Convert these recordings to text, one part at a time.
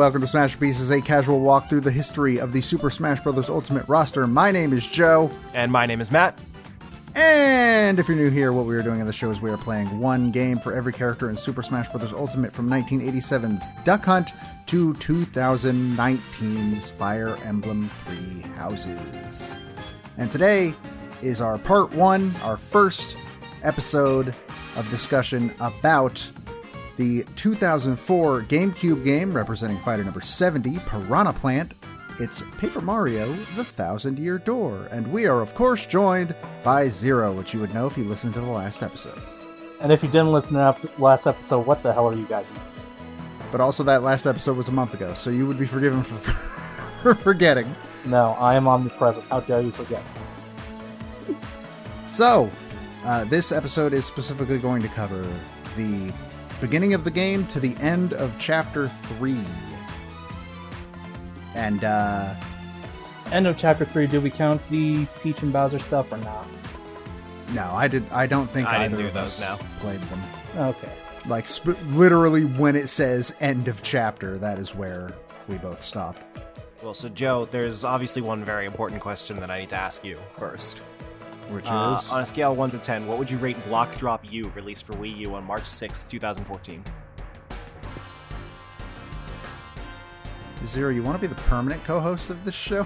welcome to Smashterpieces, a casual walk through the history of the Super Smash Bros. Ultimate roster. My name is Joe. And my name is Matt. And if you're new here, what we are doing on the show is we are playing one game for every character in Super Smash Bros. Ultimate from 1987's Duck Hunt to 2019's Fire Emblem Three Houses. And today is our part one, our first episode of discussion about the 2004 GameCube game representing fighter number 70, Piranha Plant. It's Paper Mario, The Thousand Year Door. And we are, of course, joined by Zero, which you would know if you listened to the last episode. And if you didn't listen to the last episode, what the hell are you guys eating? But also that last episode was a month ago, so you would be forgiven for forgetting. No, I am omnipresent. How dare you forget? So, this episode is specifically going to cover the beginning of the game to the end of Chapter 3. And, End of Chapter 3, do we count the Peach and Bowser stuff or not? No, I don't think I either didn't do of those us now. played them. Okay. Like, literally when it says end of chapter, that is where we both stopped. Well, so Joe, there's obviously one very important question that I need to ask you first. Which is? On a scale of 1 to 10, what would you rate Block Drop U, released for Wii U on March 6th, 2014? Zero, you want to be the permanent co-host of this show?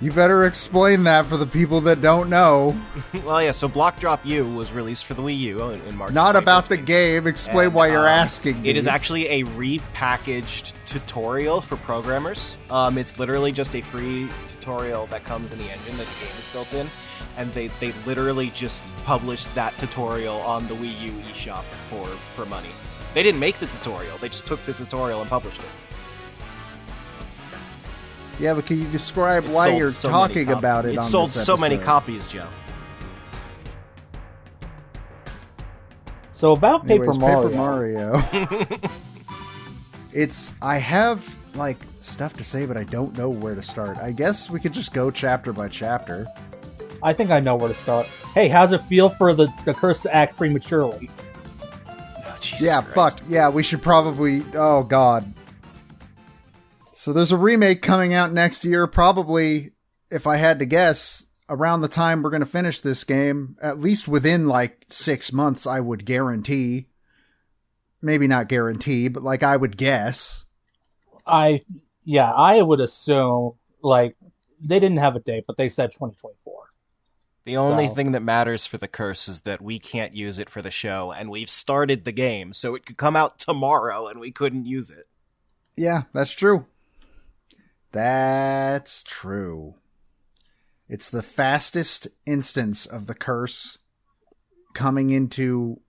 You better explain that for the people that don't know. Well, yeah, so Block Drop U was released for the Wii U in March. Not about the game. Explain why you're asking me. It is actually a repackaged tutorial for programmers. It's literally just a free tutorial that comes in the engine that the game is built in. And they literally just published that tutorial on the Wii U eShop for money. They didn't make the tutorial. They just took the tutorial and published it. Yeah, but can you describe why you're talking about it on this episode? It sold so many copies, Joe. So about Anyways, Paper Paper Mario. I have, like, stuff to say, but I don't know where to start. I guess we could just go chapter by chapter. I think I know where to start. Hey, how's it feel for the curse to act prematurely? Oh, Jesus yeah, Christ. fuck. Yeah, we should probably... Oh, God. So there's a remake coming out next year, probably, if I had to guess, around the time we're going to finish this game, at least within, like, 6 months, I would guarantee. Maybe not guarantee, but, like, I would guess. I would assume, like, they didn't have a date, but they said 2024. The only thing that matters for the curse is that we can't use it for the show, and we've started the game, so it could come out tomorrow, and we couldn't use it. Yeah, that's true. That's true. It's the fastest instance of the curse coming into,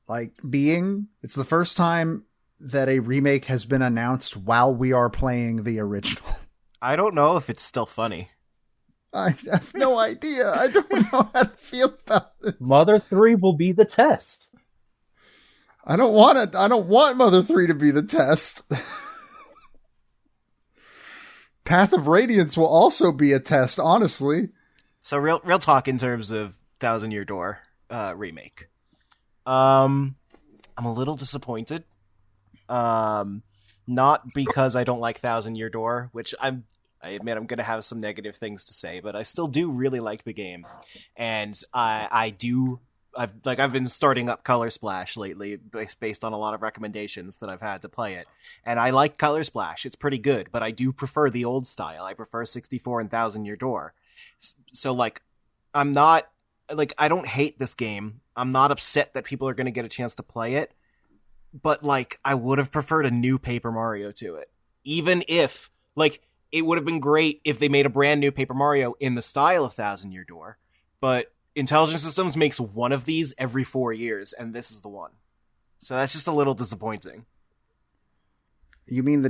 like, being. It's the first time that a remake has been announced while we are playing the original. I don't know if it's still funny. I have no idea. I don't know how to feel about this. Mother 3 will be the test. I don't want Mother 3 to be the test. Path of Radiance will also be a test, honestly. So real talk in terms of Thousand Year Door remake. I'm a little disappointed. Not because I don't like Thousand Year Door, which I admit I'm going to have some negative things to say, but I still do really like the game. And I've been starting up Color Splash lately based on a lot of recommendations that I've had to play it. And I like Color Splash. It's pretty good, but I do prefer the old style. I prefer 64 and Thousand Year Door. So, like, I don't hate this game. I'm not upset that people are going to get a chance to play it. But, like, I would have preferred a new Paper Mario to it. Even if, like, it would have been great if they made a brand new Paper Mario in the style of Thousand Year Door. But Intelligent Systems makes one of these every 4 years, and this is the one. So that's just a little disappointing. You mean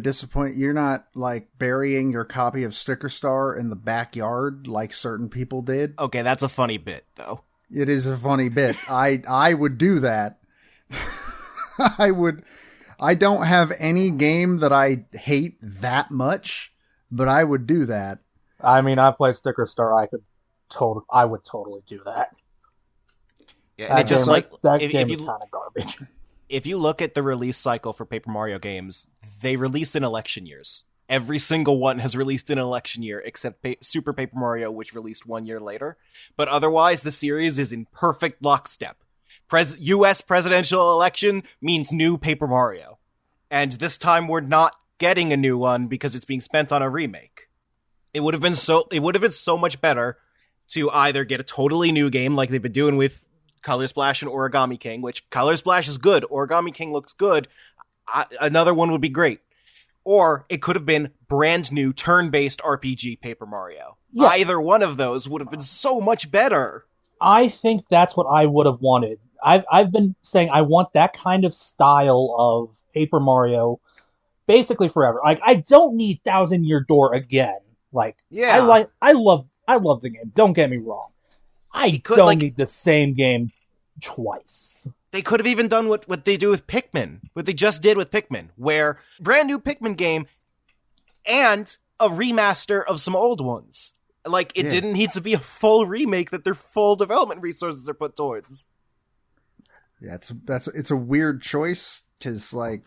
you're not, like, burying your copy of Sticker Star in the backyard like certain people did? Okay, that's a funny bit, though. It is a funny bit. I would do that. I would. I don't have any game that I hate that much, but I would do that. I mean, I played Sticker Star. I would totally do that. Yeah, and it just like that if game you is kind of garbage. if you look at the release cycle for Paper Mario games, they release in election years. Every single one has released in an election year, except Super Paper Mario, which released 1 year later. But otherwise, the series is in perfect lockstep. U.S. presidential election means new Paper Mario. And this time we're not getting a new one because it's being spent on a remake. It would have been so much better to either get a totally new game like they've been doing with Color Splash and Origami King, which Color Splash is good, Origami King looks good, another one would be great. Or it could have been brand new turn-based RPG Paper Mario. Yeah. Either one of those would have been so much better. I think that's what I would have wanted. I've been saying I want that kind of style of Paper Mario basically forever. Like, I don't need Thousand Year Door again. Like, yeah. I love the game. Don't get me wrong. I don't need the same game twice. They could have even done what they do with Pikmin, what they just did with Pikmin, where brand new Pikmin game and a remaster of some old ones. Like, it didn't need to be a full remake that their full development resources are put towards. Yeah, it's a weird choice, because, like,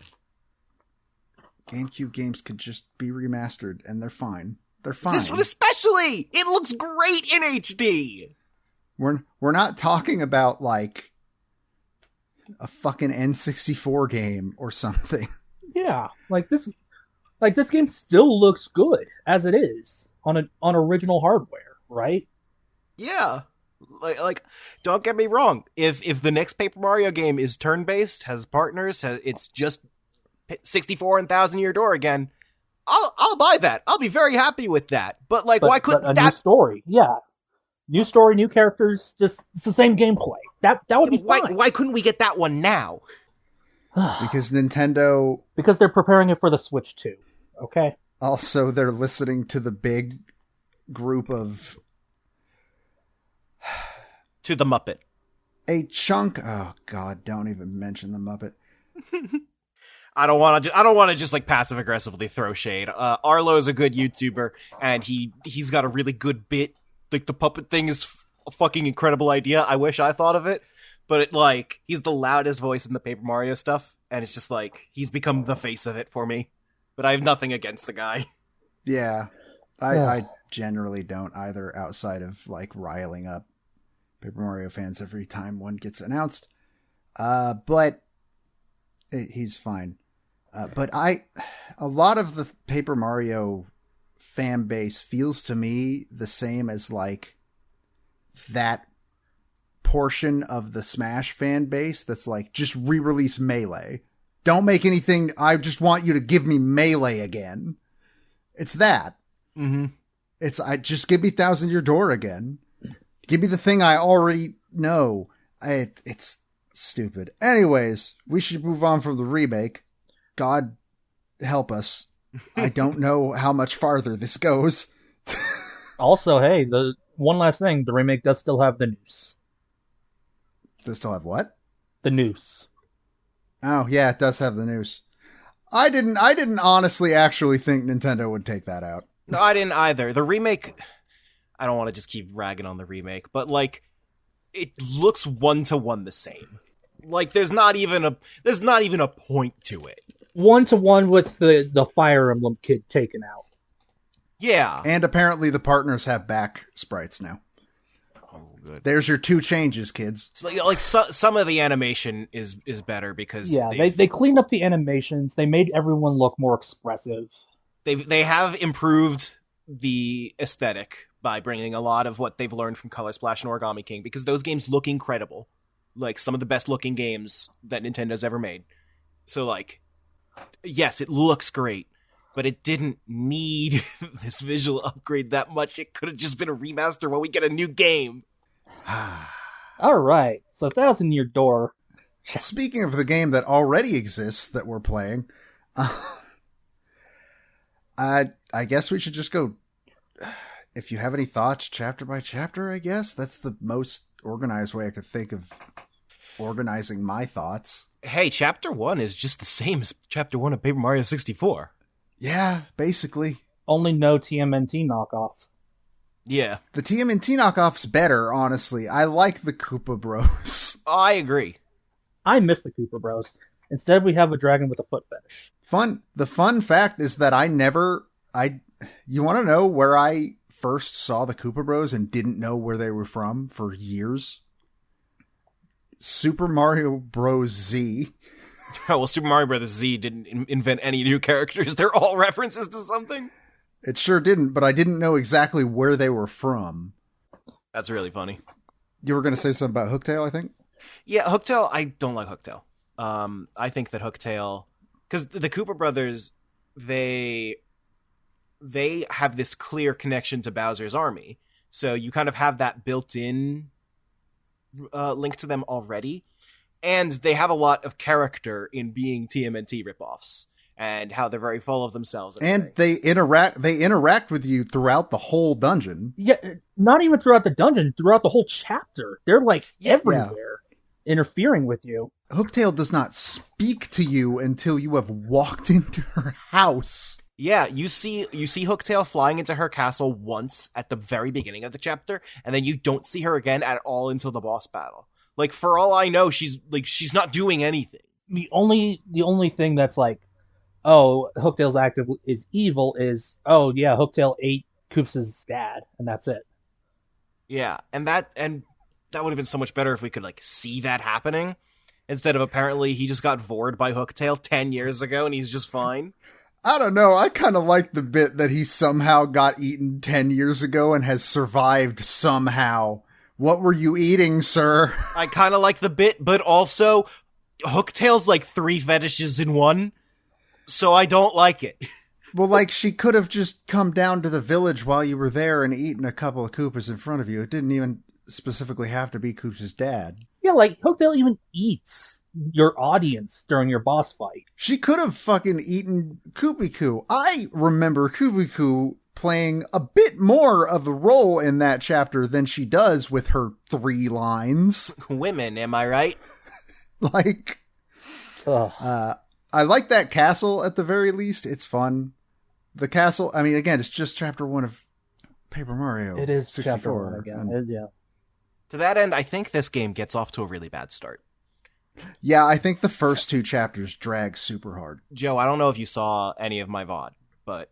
GameCube games could just be remastered, and they're fine. They're fine. This one especially! It looks great in HD! We're not talking about, like, a fucking N64 game or something. Yeah, this game still looks good as it is on original hardware, right? Yeah. Like, don't get me wrong. If the next Paper Mario game is turn-based, has partners, it's just 64 and Thousand Year Door again, I'll buy that. I'll be very happy with that. But why couldn't that... new story, yeah. New story, new characters, just it's the same gameplay. That would be fine. Why couldn't we get that one now? Because Nintendo... Because they're preparing it for the Switch 2, okay? Also, they're listening to the big group of... to the Muppet. A chunk... Oh, God, don't even mention the Muppet. I don't want to just like passive aggressively throw shade. Arlo's a good YouTuber, and he's got a really good bit. Like, the puppet thing is a fucking incredible idea. I wish I thought of it, but he's the loudest voice in the Paper Mario stuff, and it's just like he's become the face of it for me. But I have nothing against the guy. Yeah, I generally don't either, outside of like riling up Paper Mario fans every time one gets announced. But he's fine. But a lot of the Paper Mario fan base feels to me the same as like that portion of the Smash fan base that's like, just re-release Melee. Don't make anything. I just want you to give me Melee again. It's that. Mm-hmm. Just give me Thousand Year Door again. Give me the thing I already know. It's stupid. Anyways, we should move on from the remake. God help us. I don't know how much farther this goes. Also, hey, the one last thing, the remake does still have the noose. Does still have what? The noose. Oh, yeah, it does have the noose. I didn't honestly actually think Nintendo would take that out. No, I didn't either. The remake, I don't want to just keep ragging on the remake, but like, it looks 1-to-1 the same. Like, there's not even a point to it. 1-to-1 with the Fire Emblem kid taken out. Yeah. And apparently the partners have back sprites now. Oh, good. There's your 2 changes, kids. So, some of the animation is better because they cleaned up the animations. They made everyone look more expressive. They have improved the aesthetic by bringing a lot of what they've learned from Color Splash and Origami King, because those games look incredible. Like, some of the best looking games that Nintendo's ever made. So, like, yes, it looks great, but it didn't need this visual upgrade that much. It could have just been a remaster while we get a new game. All right, so Thousand Year Door. Speaking of the game that already exists that we're playing, I guess we should just go, if you have any thoughts, chapter by chapter, I guess. That's the most organized way I could think of organizing my thoughts. Hey, Chapter 1 is just the same as Chapter 1 of Paper Mario 64. Yeah, basically. Only no TMNT knockoff. Yeah. The TMNT knockoff's better, honestly. I like the Koopa Bros. Oh, I agree. I miss the Koopa Bros. Instead, we have a dragon with a foot fetish. The fun fact is that you want to know where I first saw the Koopa Bros and didn't know where they were from for years? Super Mario Bros. Z. Oh, well, Super Mario Bros. Z didn't invent any new characters. They're all references to something. It sure didn't, but I didn't know exactly where they were from. That's really funny. You were going to say something about Hooktail, I think? Yeah, Hooktail, I don't like Hooktail. I think that Hooktail... Because the Koopa Brothers, they have this clear connection to Bowser's army. So you kind of have that built-in link to them already. And they have a lot of character in being TMNT ripoffs. And how they're very full of themselves. And they interact with you throughout the whole dungeon. Yeah, not even throughout the dungeon, throughout the whole chapter. They're like everywhere, interfering with you. Hooktail does not speak to you until you have walked into her house. Yeah, you see Hooktail flying into her castle once at the very beginning of the chapter, and then you don't see her again at all until the boss battle. Like, for all I know, she's not doing anything. The only thing that's like, oh, Hooktail's active is evil is, oh yeah, Hooktail ate Koops' dad, and that's it. Yeah, and that would have been so much better if we could like see that happening, instead of apparently he just got vored by Hooktail 10 years ago and he's just fine. I don't know, I kind of like the bit that he somehow got eaten 10 years ago and has survived somehow. What were you eating, sir? I kind of like the bit, but also Hooktail's like 3 fetishes in one. So I don't like it. Well, like, she could have just come down to the village while you were there and eaten a couple of Koopas in front of you. It didn't even specifically have to be Koops' dad. Yeah, like, Hooktail even eats your audience during your boss fight. She could have fucking eaten Koopiku. I remember Koopiku playing a bit more of a role in that chapter than she does with her 3 lines. Women, am I right? Like... I like that castle at the very least. It's fun. The castle, I mean, again, it's just chapter 1 of Paper Mario. It is 64. chapter 1 again. Yeah. To that end, I think this game gets off to a really bad start. Yeah, I think the first 2 chapters drag super hard. Joe, I don't know if you saw any of my VOD, but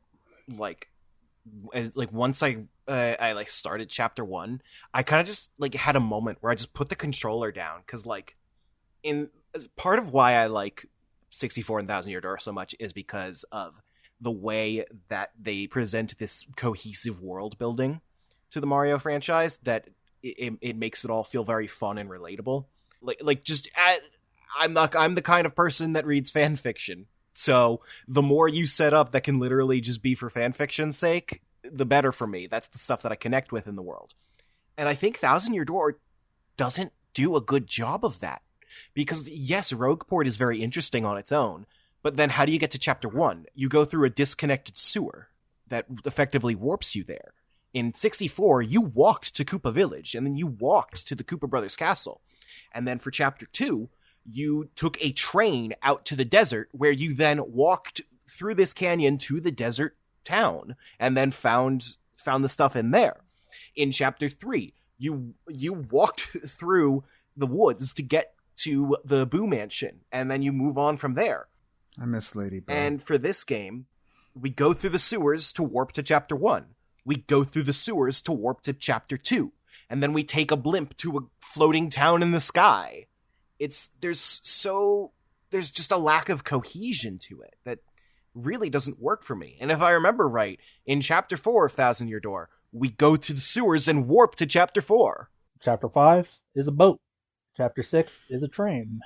like once I like started chapter 1, I kind of just like had a moment where I just put the controller down because like as part of why I like 64 and 1000 Year Door so much is because of the way that they present this cohesive world building to the Mario franchise, that it makes it all feel very fun and relatable. I'm the kind of person that reads fan fiction, so the more you set up that can literally just be for fan fiction's sake, the better for me. That's the stuff that I connect with in the world, and I think 1000 Year Door doesn't do a good job of that. Because, yes, Rogueport is very interesting on its own, but then how do you get to Chapter 1? You go through a disconnected sewer that effectively warps you there. In 64, you walked to Koopa Village, and then you walked to the Koopa Brothers Castle. And then for Chapter 2, you took a train out to the desert, where you then walked through this canyon to the desert town, and then found the stuff in there. In Chapter 3, you walked through the woods to get to the Boo Mansion, and then you move on from there. I miss Lady Boo. And for this game, we go through the sewers to warp to Chapter 1. We go through the sewers to warp to Chapter 2. And then we take a blimp to a floating town in the sky. There's just a lack of cohesion to it that really doesn't work for me. And if I remember right, in Chapter 4 of 1000 Year Door, we go to the sewers and warp to Chapter 4. Chapter 5 is a boat. Chapter 6 is a train.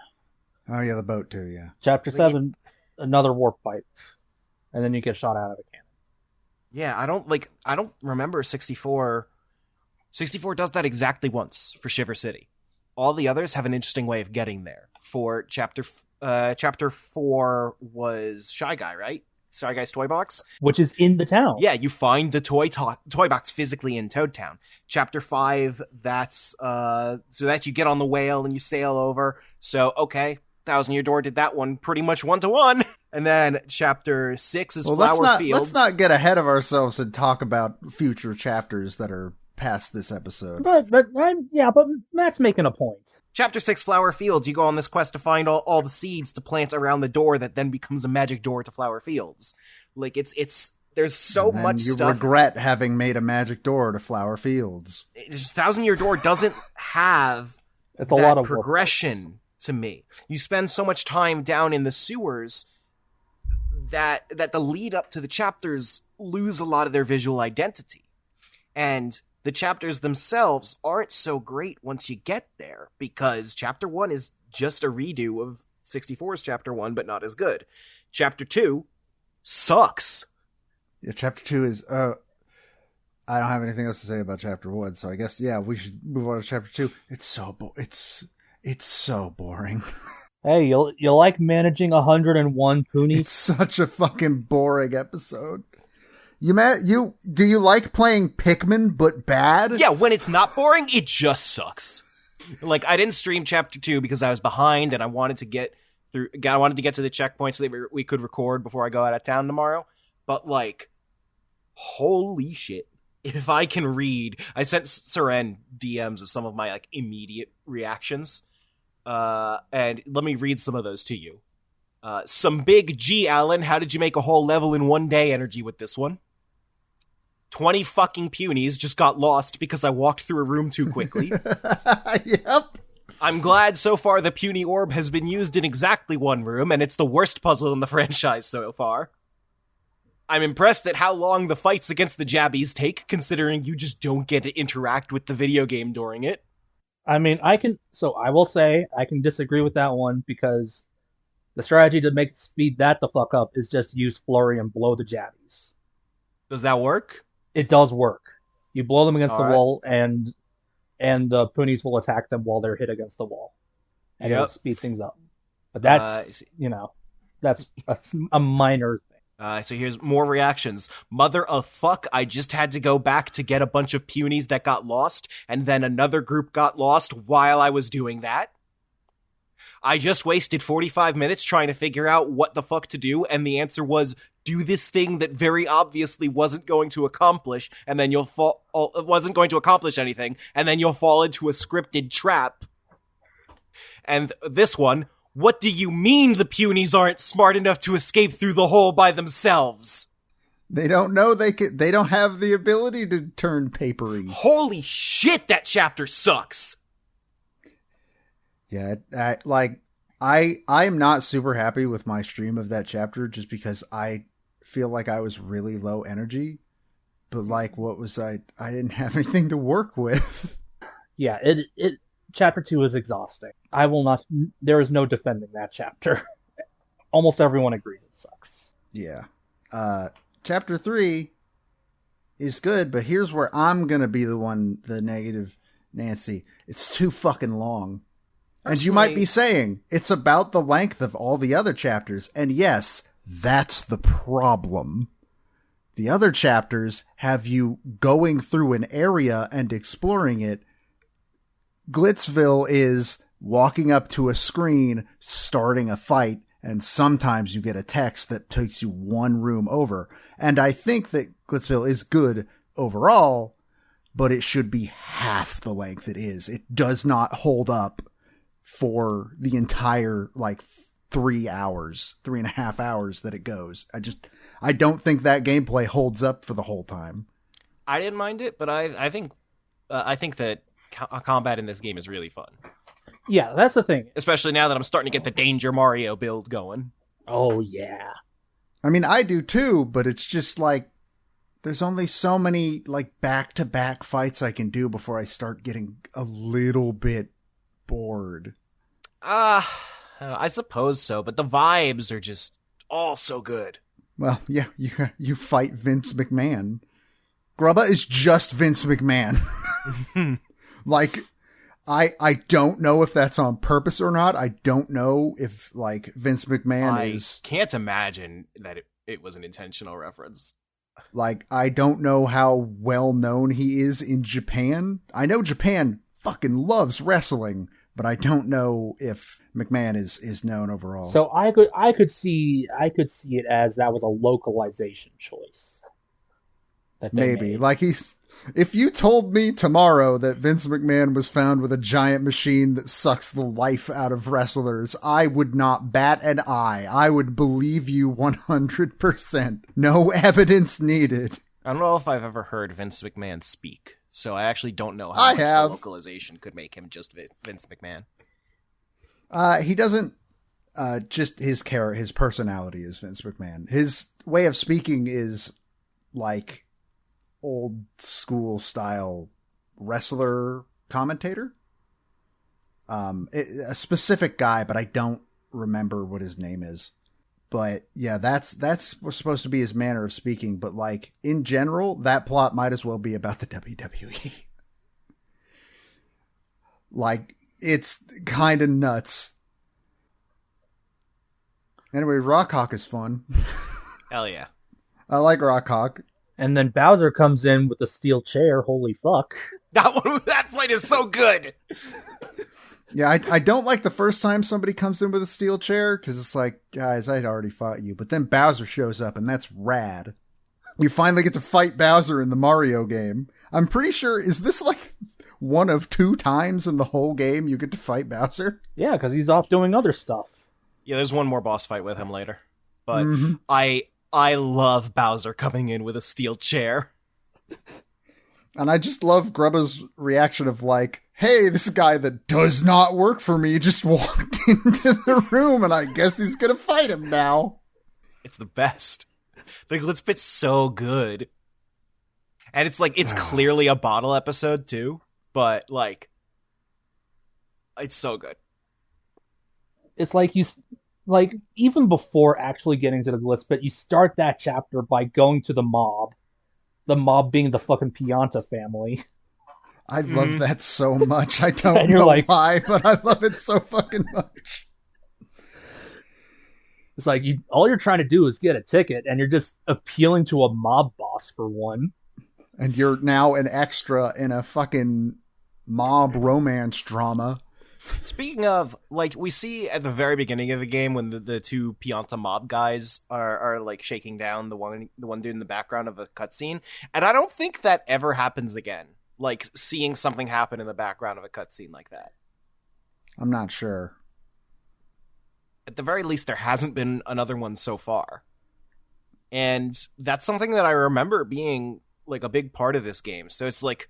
Oh yeah, the boat too, yeah. Chapter 7, another warp pipe. And then you get shot out of a cannon. Yeah, I don't remember 64. 64 does that exactly once for Shiver City. All the others have an interesting way of getting there. For chapter 4 was Shy Guy, right? Shy Guy's Toy Box, which is in the town. Yeah, you find the toy box physically in Toad Town. Chapter 5, that's so that you get on the whale and you sail over. So okay, 1000 Year Door did that one pretty much 1-to-1. And then Chapter 6 is Flower Fields. Let's not get ahead of ourselves and talk about future chapters that are past this episode. But Matt's making a point. Chapter 6, Flower Fields. You go on this quest to find all the seeds to plant around the door that then becomes a magic door to Flower Fields. Like, there's so much you stuff. regret having made a magic door to Flower Fields. Thousand Year Door doesn't have It's a lot of progression to me. You spend so much time down in the sewers that the lead up to the chapters lose a lot of their visual identity. And the chapters themselves aren't so great once you get there, because Chapter 1 is just a redo of 64's Chapter 1, but not as good. Chapter 2 sucks. Yeah, Chapter 2 is... I don't have anything else to say about Chapter 1, so I guess, yeah, we should move on to Chapter 2. It's so boring. Hey, you like managing 101 Poonies? It's such a fucking boring episode. Do you like playing Pikmin but bad? Yeah, when it's not boring, it just sucks. Like, I didn't stream Chapter 2 because I was behind and I wanted to get to the checkpoints so that we could record before I go out of town tomorrow. But, like, holy shit. If I can read... I sent Seren DMs of some of my, like, immediate reactions. And let me read some of those to you. Some big G, Alan. How did you make a whole level in one day energy with this one? 20 fucking punies just got lost because I walked through a room too quickly. Yep. I'm glad so far the puny orb has been used in exactly one room, and it's the worst puzzle in the franchise so far. I'm impressed at how long the fights against the Jabbies take, considering you just don't get to interact with the video game during it. I mean, I will say, I can disagree with that one, because the strategy to speed that the fuck up is just use Flurry and blow the Jabbies. Does that work? It does work. You blow them against the All right. wall, and the Poonies will attack them while they're hit against the wall. And it'll speed things up. But that's, that's a minor thing. So here's more reactions. Mother of fuck, I just had to go back to get a bunch of punies that got lost, and then another group got lost while I was doing that. I just wasted 45 minutes trying to figure out what the fuck to do, and the answer was, do this thing that very obviously wasn't going to accomplish, and then wasn't going to accomplish anything, and then you'll fall into a scripted trap. And this one, what do you mean the punies aren't smart enough to escape through the hole by themselves? They don't know they don't have the ability to turn papery. Holy shit, that chapter sucks! Yeah, I am not super happy with my stream of that chapter just because I feel like I was really low energy. But like, what was I didn't have anything to work with. Yeah, it chapter 2 is exhausting. I will not, there is no defending that chapter. Almost everyone agrees it sucks. Yeah. Chapter 3 is good, but here's where I'm gonna be the negative Nancy. It's too fucking long. And you might be saying, it's about the length of all the other chapters. And yes, that's the problem. The other chapters have you going through an area and exploring it. Glitzville is walking up to a screen, starting a fight, and sometimes you get a text that takes you one room over. And I think that Glitzville is good overall, but it should be half the length it is. It does not hold up for the entire, 3.5 hours that it goes. I don't think that gameplay holds up for the whole time. I didn't mind it, but I think that combat in this game is really fun. Yeah, that's the thing. Especially now that I'm starting to get the Danger Mario build going. Oh, yeah. I mean, I do too, but it's just there's only so many back-to-back fights I can do before I start getting a little bit bored. I suppose so, but the vibes are just all so good. Well, yeah, you fight Vince McMahon. Grubba is just Vince McMahon. I don't know if that's on purpose or not. I don't know if Vince McMahon is... I can't imagine that it was an intentional reference. I don't know how well known he is in Japan. I know Japan fucking loves wrestling, but I don't know if McMahon is known overall. So I could see it as that was a localization choice. That maybe made. If you told me tomorrow that Vince McMahon was found with a giant machine that sucks the life out of wrestlers, I would not bat an eye. I would believe you 100%. No evidence needed. I don't know if I've ever heard Vince McMahon speak, so I actually don't know how much the localization could make him just Vince McMahon. He doesn't. Just his personality is Vince McMahon. His way of speaking is like old school style wrestler commentator. A specific guy, but I don't remember what his name is. But yeah, that's what's supposed to be his manner of speaking. But like in general, that plot might as well be about the WWE. Like it's kind of nuts. Anyway, Rockhawk is fun. Hell yeah. I like Rockhawk. And then Bowser comes in with a steel chair. Holy fuck. That fight is so good. Yeah, I don't like the first time somebody comes in with a steel chair, because it's like, guys, I'd already fought you. But then Bowser shows up, and that's rad. You finally get to fight Bowser in the Mario game. I'm pretty sure, is this like one of 2 times in the whole game you get to fight Bowser? Yeah, because he's off doing other stuff. Yeah, there's one more boss fight with him later. But I love Bowser coming in with a steel chair. And I just love Grubba's reaction of like, hey, this guy that does not work for me just walked into the room and I guess he's going to fight him now. It's the best. The Glitz Pit's so good. And it's like, it's clearly a bottle episode too, but like, it's so good. It's like even before actually getting to the Glitz Pit, you start that chapter by going to the mob being the fucking Pianta family. I love that so much. I don't know why, but I love it so fucking much. It's like all you're trying to do is get a ticket, and you're just appealing to a mob boss for one. And you're now an extra in a fucking mob romance drama. Speaking of, like, we see at the very beginning of the game when the 2 Pianta mob guys are like shaking down the one dude in the background of a cutscene, and I don't think that ever happens again. Like, seeing something happen in the background of a cutscene like that. I'm not sure. At the very least, there hasn't been another one so far. And that's something that I remember being, like, a big part of this game. So it's like,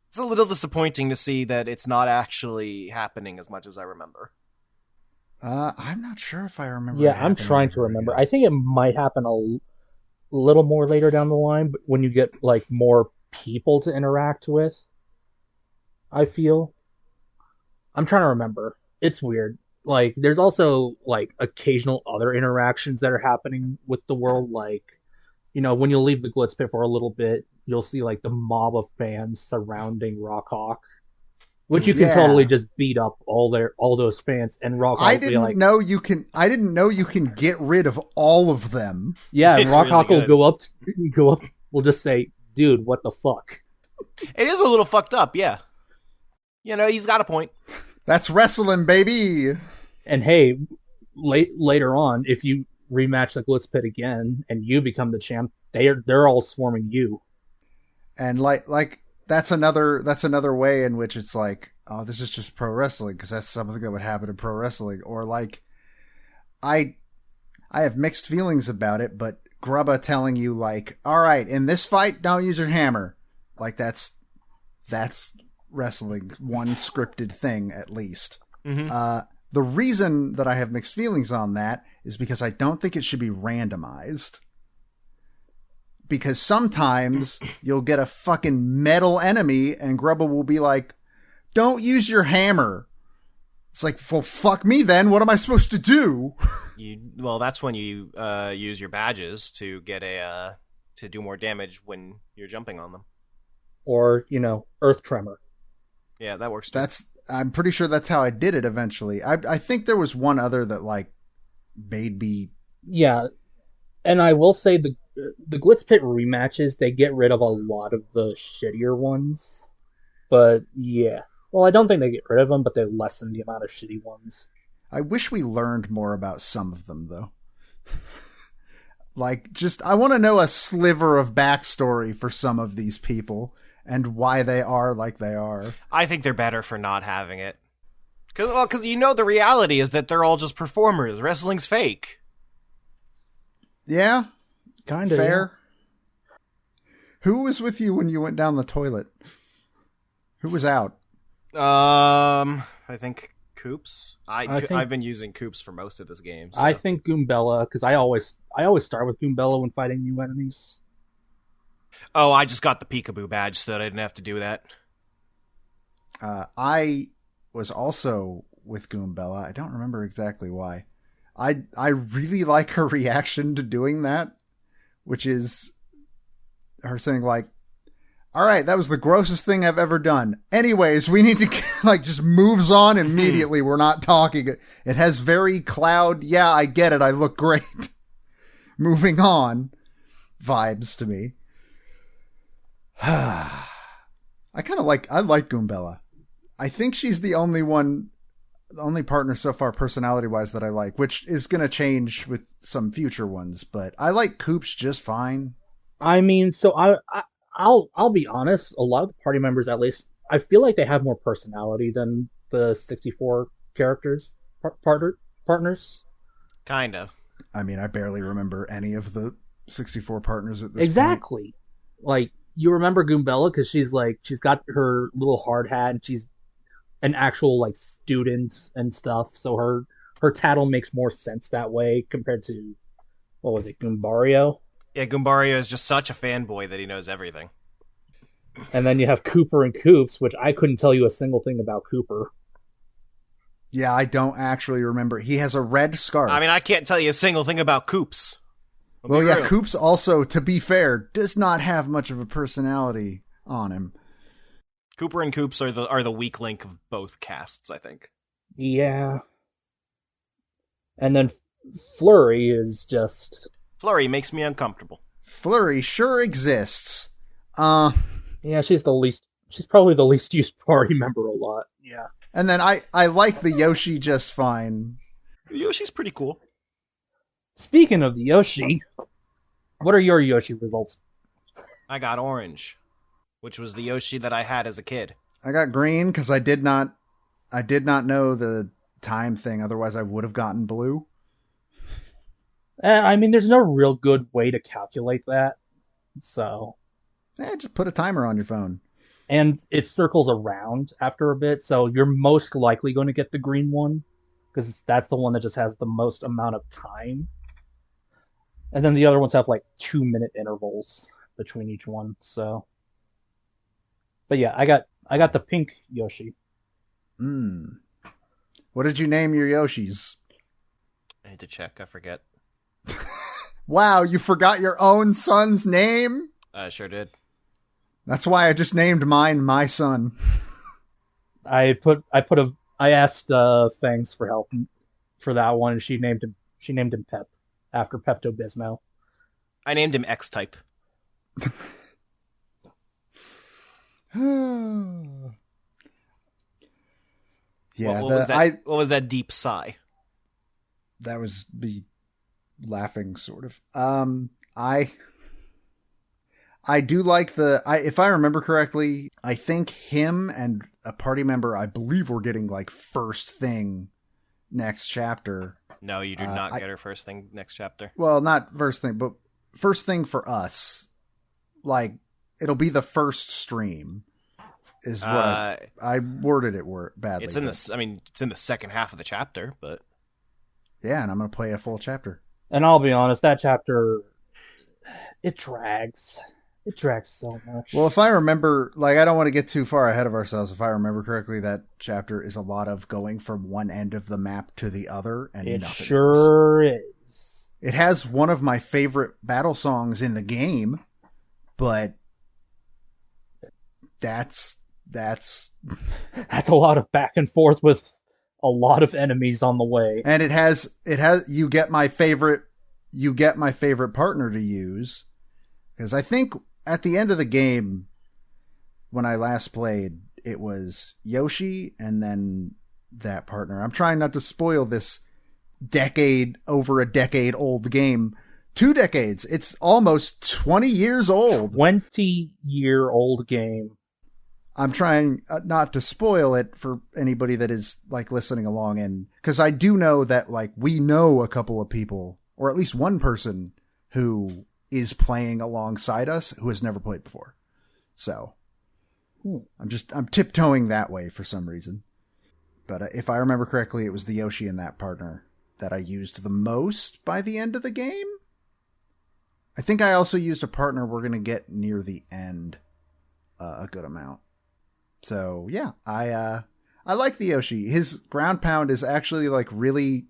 it's a little disappointing to see that it's not actually happening as much as I remember. I'm not sure if I remember. Yeah, I'm trying to remember. I think it might happen a little more later down the line, but when you get, like, more people to interact with, I feel. I'm trying to remember. It's weird. Like, there's also, like, occasional other interactions that are happening with the world. Like, you know, when you leave the Glitz Pit for a little bit, you'll see, like, the mob of fans surrounding Rockhawk, which you can totally just beat up all those fans, and Rockhawk I didn't know you can get rid of all of them. Yeah, and Rockhawk will go up, we'll just say, dude, what the fuck? It is a little fucked up, yeah. You know, he's got a point. That's wrestling, baby. And hey, later on, if you rematch the Glitz Pit again and you become the champ, they're all swarming you. And like that's another way in which it's like, oh, this is just pro wrestling, because that's something that would happen in pro wrestling. Or like, I have mixed feelings about it, but Grubba telling you like, all right, in this fight, don't use your hammer. Like that's wrestling, one scripted thing at least. Mm-hmm. The reason that I have mixed feelings on that is because I don't think it should be randomized. Because sometimes you'll get a fucking metal enemy and Grubba will be like, don't use your hammer. It's like, well, fuck me then. What am I supposed to do? Well, that's when you use your badges to get to do more damage when you're jumping on them. Or, you know, Earth Tremor. Yeah, that works too. I'm pretty sure that's how I did it eventually. I think there was one other that like made me. Yeah, and I will say the Glitz Pit rematches, they get rid of a lot of the shittier ones. But yeah, well, I don't think they get rid of them, but they lessen the amount of shitty ones. I wish we learned more about some of them though. Like, just, I want to know a sliver of backstory for some of these people and why they are like they are. I think they're better for not having it. Because you know the reality is that they're all just performers. Wrestling's fake. Yeah. Kind of. Fair. Yeah. Who was with you when you went down the toilet? Who was out? I think Koops. I think- I've been using Koops for most of this game. So. I think Goombella, because I always start with Goombella when fighting new enemies. Oh, I just got the Peekaboo badge so that I didn't have to do that. I was also with Goombella. I don't remember exactly why. I really like her reaction to doing that, which is her saying like, all right, that was the grossest thing I've ever done. Anyways, we need to, like, just moves on immediately. We're not talking. It has very Cloud, yeah, I get it, I look great. Moving on vibes to me. I like Goombella. I think she's the only partner so far personality-wise that I like, which is going to change with some future ones, but I like Koops just fine. I mean, so I'll be honest, a lot of the party members, at least, I feel like they have more personality than the 64 characters, partners. Kind of. I mean, I barely remember any of the 64 partners at this Exactly. point. Like, you remember Goombella because she's got her little hard hat and she's an actual, like, student and stuff, so her tattle makes more sense that way compared to, what was it, Goombario? Yeah, Goombario is just such a fanboy that he knows everything. And then you have Cooper and Koops, which I couldn't tell you a single thing about Cooper. Yeah, I don't actually remember. He has a red scarf. I mean, I can't tell you a single thing about Koops. Well, yeah, Koops also, to be fair, does not have much of a personality on him. Cooper and Koops are the weak link of both casts, I think. Yeah. And then Flurry is just... Flurry makes me uncomfortable. Flurry sure exists. Yeah, she's probably the least used party member a lot. Yeah. And then I like the Yoshi just fine. Yoshi's pretty cool. Speaking of the Yoshi, what are your Yoshi results? I got orange, which was the Yoshi that I had as a kid. I got green because I did not know the time thing. Otherwise, I would have gotten blue. I mean, there's no real good way to calculate that. So, Just put a timer on your phone. and it circles around after a bit, so you're most likely going to get the green one because that's the one that just has the most amount of time. And then the other ones have like 2-minute intervals between each one. So, but yeah, I got the pink Yoshi. What did you name your Yoshis? I need to check. I forget. Wow, you forgot your own son's name? I sure did. That's why I just named mine my son. I asked Fangs for help for that one, and she named him Pep after Pepto Bismol. I named him X-Type. Yeah, what was that deep sigh? That was me laughing, sort of. I do like if I remember correctly, I think him and a party member, I believe, were getting like first thing next chapter. No, you do not get her first thing next chapter. Well, not first thing, but first thing for us. Like, it'll be the first stream. Is what I worded it badly. It's in the second half of the chapter, but yeah, and I'm gonna play a full chapter. And I'll be honest, that chapter, it drags. It drags so much. Well, if I remember, like, I don't want to get too far ahead of ourselves. If I remember correctly, that chapter is a lot of going from one end of the map to the other, and it nothing sure else. is. It has one of my favorite battle songs in the game, but that's a lot of back and forth with a lot of enemies on the way. And it has you get my favorite partner to use, because I think at the end of the game when I last played, it was Yoshi and then that partner. I'm trying not to spoil this over a decade old game, 2 decades. It's almost 20 years old. 20-year-old game. I'm trying not to spoil it for anybody that is like listening along, and because I do know that like we know a couple of people, or at least one person who is playing alongside us who has never played before. So I'm tiptoeing that way for some reason. But if I remember correctly, it was the Yoshi and that partner that I used the most by the end of the game. I think I also used a partner we're going to get near the end a good amount. So yeah, I like the Yoshi. His ground pound is actually like really,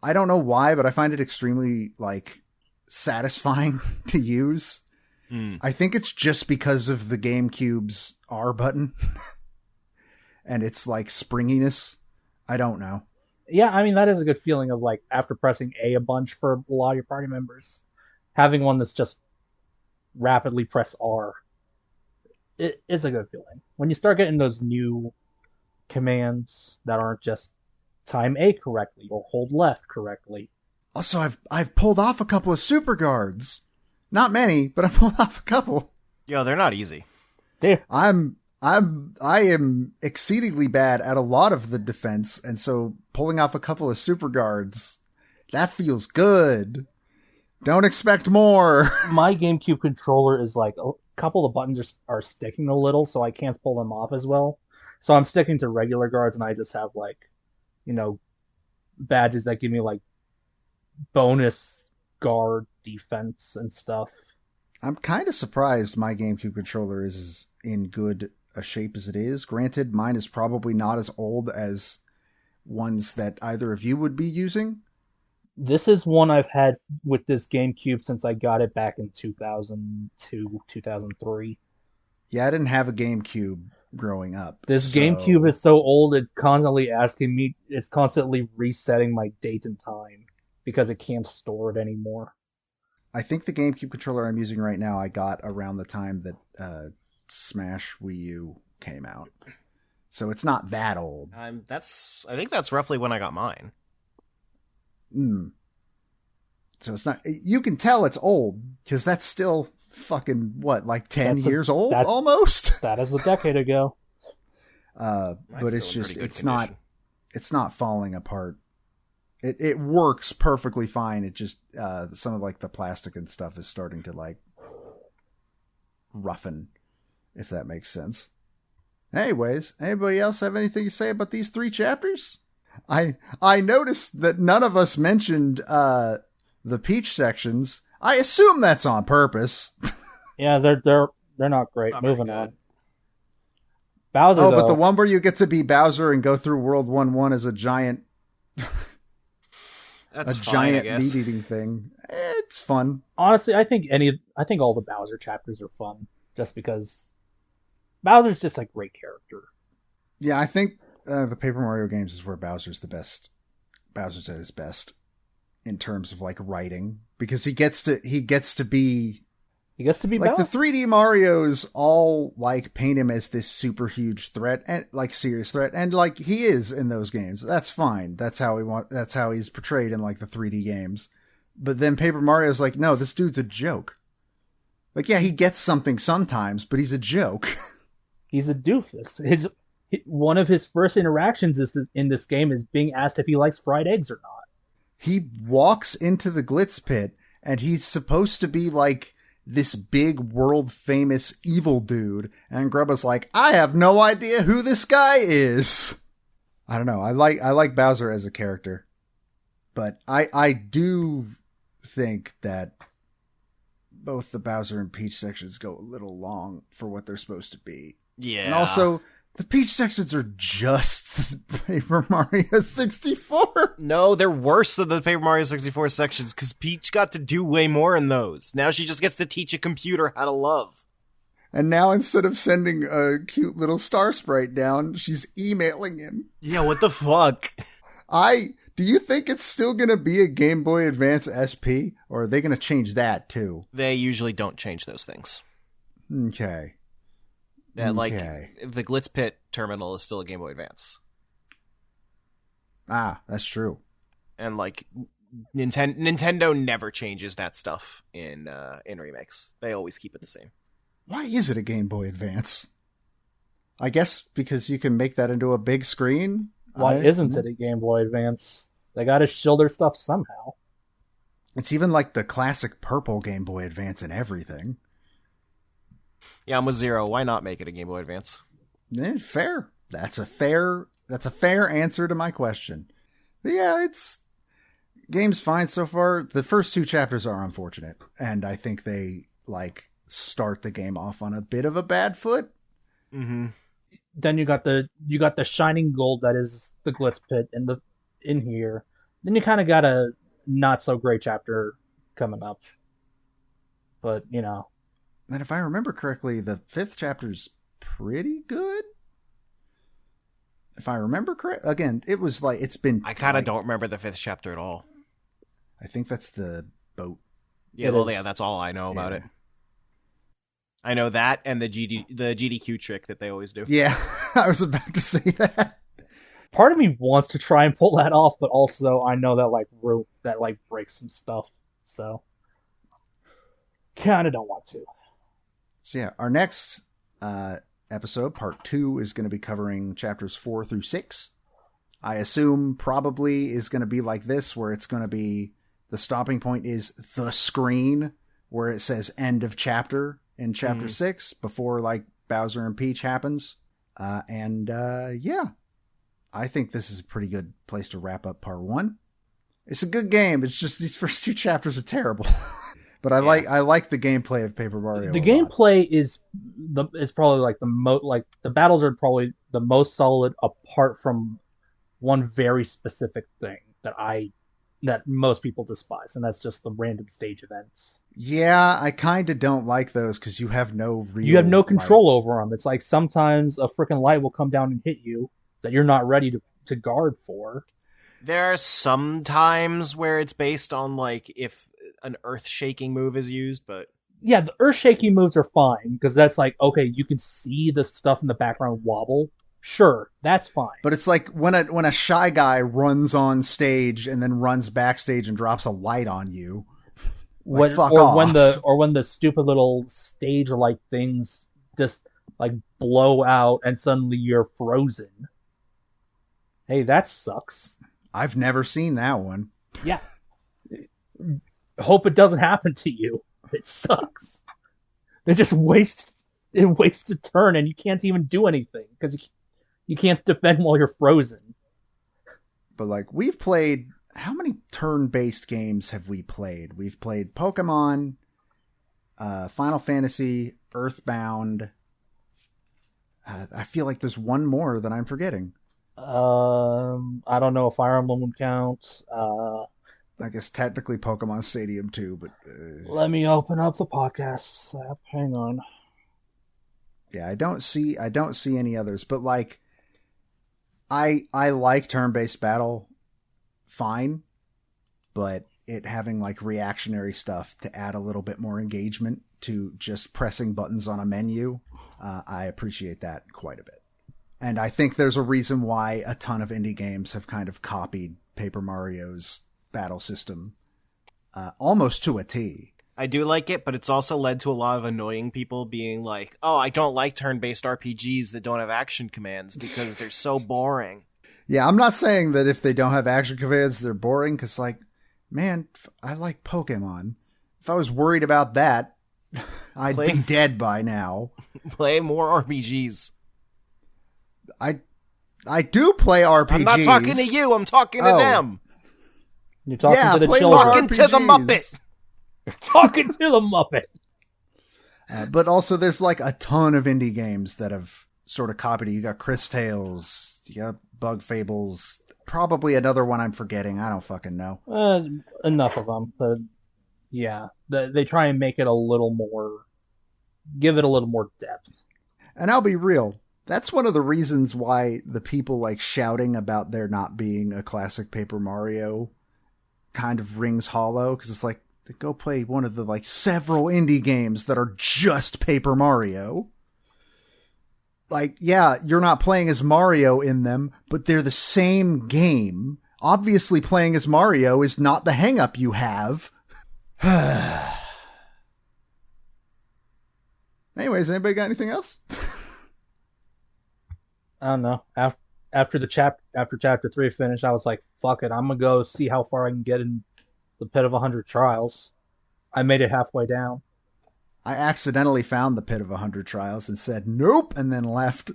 I don't know why, but I find it extremely like satisfying to use. I think it's just because of the GameCube's R button and its like springiness. I don't know. Yeah, I mean, that is a good feeling of like after pressing a bunch for a lot of your party members, having one that's just rapidly press R. It is a good feeling. When you start getting those new commands that aren't just time A correctly or hold left correctly. Also, I've pulled off a couple of super guards. Not many, but I pulled off a couple. Yo, they're not easy. I am exceedingly bad at a lot of the defense, and so pulling off a couple of super guards, that feels good. Don't expect more. My GameCube controller is like a couple of buttons are sticking a little, so I can't pull them off as well. So I'm sticking to regular guards, and I just have like, badges that give me like bonus guard defense and stuff. I'm kind of surprised my GameCube controller is as in good a shape as it is. Granted, mine is probably not as old as ones that either of you would be using. This is one I've had with this GameCube since I got it back in 2002, 2003. Yeah, I didn't have a GameCube growing up. This GameCube is so old, it's constantly asking me, it's constantly resetting my date and time because it can't store it anymore. I think the GameCube controller I'm using right now I got around the time that Smash Wii U came out. So it's not that old. I think that's roughly when I got mine. So it's not, you can tell it's old because that's still fucking what, like 10 years old almost? That is a decade ago. But it's just, it's not falling apart. It works perfectly fine. It just, some of like the plastic and stuff is starting to like roughen, if that makes sense. Anyways, anybody else have anything to say about these 3 chapters? I noticed that none of us mentioned the Peach sections. I assume that's on purpose. Yeah, they're not great. Moving on. Bowser. Oh, but the one where you get to be Bowser and go through World 1-1 as a giant, that's giant meat-eating thing. It's fun. Honestly, I think all the Bowser chapters are fun, just because Bowser's just a great character. Yeah, I think the Paper Mario games is where Bowser's the best. Bowser's at his best in terms of like writing, because he gets to be like Bowser. The 3D Marios all like paint him as this super huge threat and like serious threat, and like he is in those games. That's fine. That's how he's portrayed in like the 3D games. But then Paper Mario's like, no, this dude's a joke. Like, yeah, he gets something sometimes, but he's a joke. He's a doofus. One of his first interactions in this game is being asked if he likes fried eggs or not. He walks into the Glitz Pit, and he's supposed to be like this big world famous evil dude, and Grubba's like, I have no idea who this guy is. I don't know. I like Bowser as a character, but I do think that both the Bowser and Peach sections go a little long for what they're supposed to be. Yeah. And also, the Peach sections are just Paper Mario 64. No, they're worse than the Paper Mario 64 sections, because Peach got to do way more in those. Now she just gets to teach a computer how to love. And now instead of sending a cute little star sprite down, she's emailing him. Yeah, what the fuck? Do you think it's still going to be a Game Boy Advance SP, or are they going to change that too? They usually don't change those things. Okay. Yeah, like, the Glitz Pit terminal is still a Game Boy Advance. Ah, that's true. And, like, Nintendo never changes that stuff in remakes. They always keep it the same. Why is it a Game Boy Advance? I guess because you can make that into a big screen. Why isn't it a Game Boy Advance? They gotta shield their stuff somehow. It's even like the classic purple Game Boy Advance and everything. Yeah, I'm with Zero. Why not make it a Game Boy Advance? Fair. That's a fair answer to my question. But yeah, game's fine so far. The first 2 chapters are unfortunate, and I think they start the game off on a bit of a bad foot. Mm-hmm. Then you got the shining gold that is the Glitz Pit in here. Then you kind of got a not so great chapter coming up. But, And if I remember correctly, the 5th chapter's pretty good. If I remember correct, again, it was it's been. I kind of don't remember the 5th chapter at all. I think that's the boat. Yeah, yeah, that's all I know about it. I know that and the GDQ trick that they always do. Yeah, I was about to say that. Part of me wants to try and pull that off, but also I know that breaks some stuff, so kind of don't want to. So yeah, our next episode, part 2, is going to be covering chapters 4 through 6. I assume probably is going to be like this, where it's going to be the stopping point is the screen where it says end of chapter in chapter 6 before Bowser and Peach happens. Yeah, I think this is a pretty good place to wrap up part 1. It's a good game. It's just these first 2 chapters are terrible. But I like the gameplay of Paper Mario. The gameplay is probably the battles are probably the most solid, apart from one very specific thing that most people despise, and that's just the random stage events. Yeah, I kind of don't like those because you have no control over them. It's like sometimes a freaking light will come down and hit you that you're not ready to guard for. There are some times where it's based on if an earth-shaking move is used, but yeah, the earth-shaking moves are fine because that's okay, you can see the stuff in the background wobble. Sure, that's fine. But it's like when a Shy Guy runs on stage and then runs backstage and drops a light on you. Fuck off. When the stupid little stage-like things just blow out and suddenly you're frozen. Hey, that sucks. I've never seen that one. Yeah. Hope it doesn't happen to you. It sucks. It just wastes a turn and you can't even do anything because you can't defend while you're frozen. But we've played, how many turn-based games have we played? We've played Pokemon, Final Fantasy, Earthbound. I feel like there's one more that I'm forgetting. I don't know if Fire Emblem would count. I guess technically Pokemon Stadium too, but let me open up the podcast app. Hang on. Yeah, I don't see any others, but I like turn-based battle fine, but it having reactionary stuff to add a little bit more engagement to just pressing buttons on a menu, I appreciate that quite a bit. And I think there's a reason why a ton of indie games have kind of copied Paper Mario's battle system almost to a T. I do like it, but it's also led to a lot of annoying people being like, oh, I don't like turn-based RPGs that don't have action commands because they're so boring. Yeah, I'm not saying that if they don't have action commands, they're boring, because, man, I like Pokemon. If I was worried about that, I'd be dead by now. Play more RPGs. I do play RPGs. I'm not talking to you, I'm talking to them. You're talking to the children. Talking to the Muppet. You're talking to the Muppet. But also there's a ton of indie games that have sort of copied it. You got Chris Tales, you got Bug Fables, probably another one I'm forgetting. I don't fucking know. Enough of them. But yeah, they try and make it a little more, give it a little more depth. And I'll be real. That's one of the reasons why the people shouting about there not being a classic Paper Mario kind of rings hollow, because it's go play one of the several indie games that are just Paper Mario. Yeah, you're not playing as Mario in them, but they're the same game. Obviously, playing as Mario is not the hang-up you have. Anyways, anybody got anything else? I don't know. After chapter 3 finished, I was like, fuck it, I'm gonna go see how far I can get in the Pit of 100 Trials. I made it halfway down. I accidentally found the Pit of 100 Trials and said nope, and then left.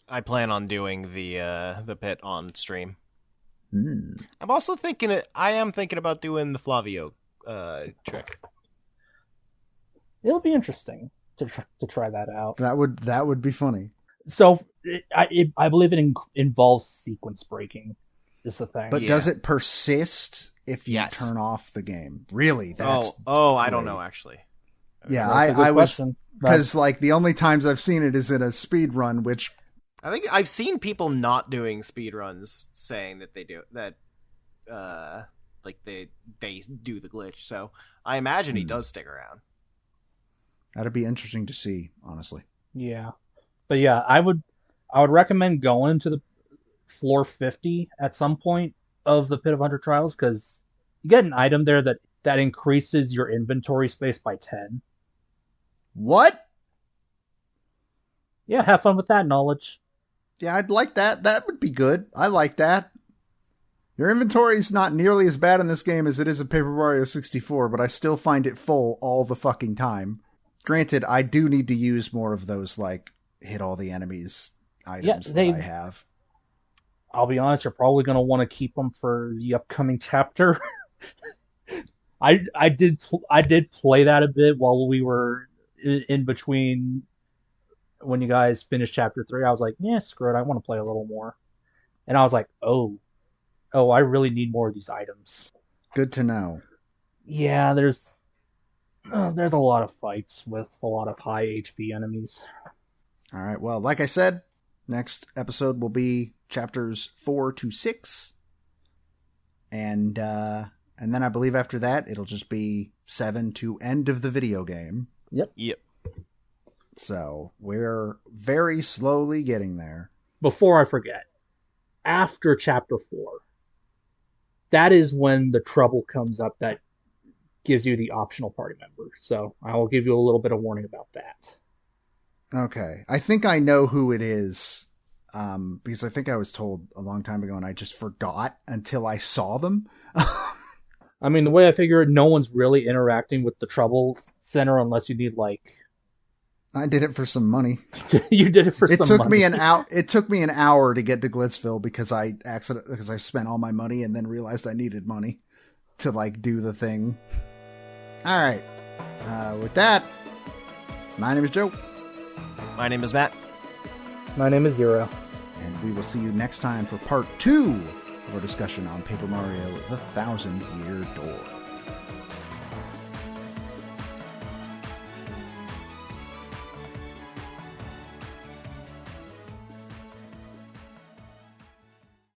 I plan on doing the pit on stream. Mm. I'm also thinking about doing the Flavio trick. It'll be interesting to try that out. That would be funny. So I believe it involves sequence breaking. Is the thing. But does it persist if you Yes. turn off the game? Really? That's I don't know actually. yeah. That's a good I was question. because like the only times I've seen it is in a speed run, which I think I've seen people not doing speedruns saying that they do that. Like they do the glitch. So I imagine he does stick around. that'd be interesting to see, honestly. Yeah, but yeah, I would recommend going to the floor 50 at some point of the Pit of 100 Trials, because you get an item there that increases your inventory space by 10. What? Yeah, have fun with that knowledge. Yeah, I'd like that. That would be good. I like that. Your inventory is not nearly as bad in this game as it is in Paper Mario 64, but I still find it full all the fucking time. Granted, I do need to use more of those, like, hit all the enemies items that I have. I'll be honest, you're probably going to want to keep them for the upcoming chapter. I did play that a bit while we were in between. When you guys finished chapter 3, I was like, yeah, screw it, I want to play a little more. And I was like, oh, I really need more of these items. Good to know. Yeah, there's a lot of fights with a lot of high HP enemies. All right, well, like I said, next episode will be chapters 4 to 6. And then I believe after that, it'll just be 7 to end of the video game. Yep. So we're very slowly getting there. Before I forget, after chapter 4, that is when the trouble comes up that gives you the optional party member. So I will give you a little bit of warning about that. Okay. I think I know who it is, because I think I was told a long time ago and I just forgot until I saw them. I mean, the way I figure it, no one's really interacting with the trouble center unless you need, like... I did it for some money. You did it for some money. It took me an hour to get to Glitzville because I spent all my money and then realized I needed money to like do the thing. All right. With that, my name is Joe. My name is Matt. My name is Zero. And we will see you next time for part 2 of our discussion on Paper Mario: The Thousand Year Door.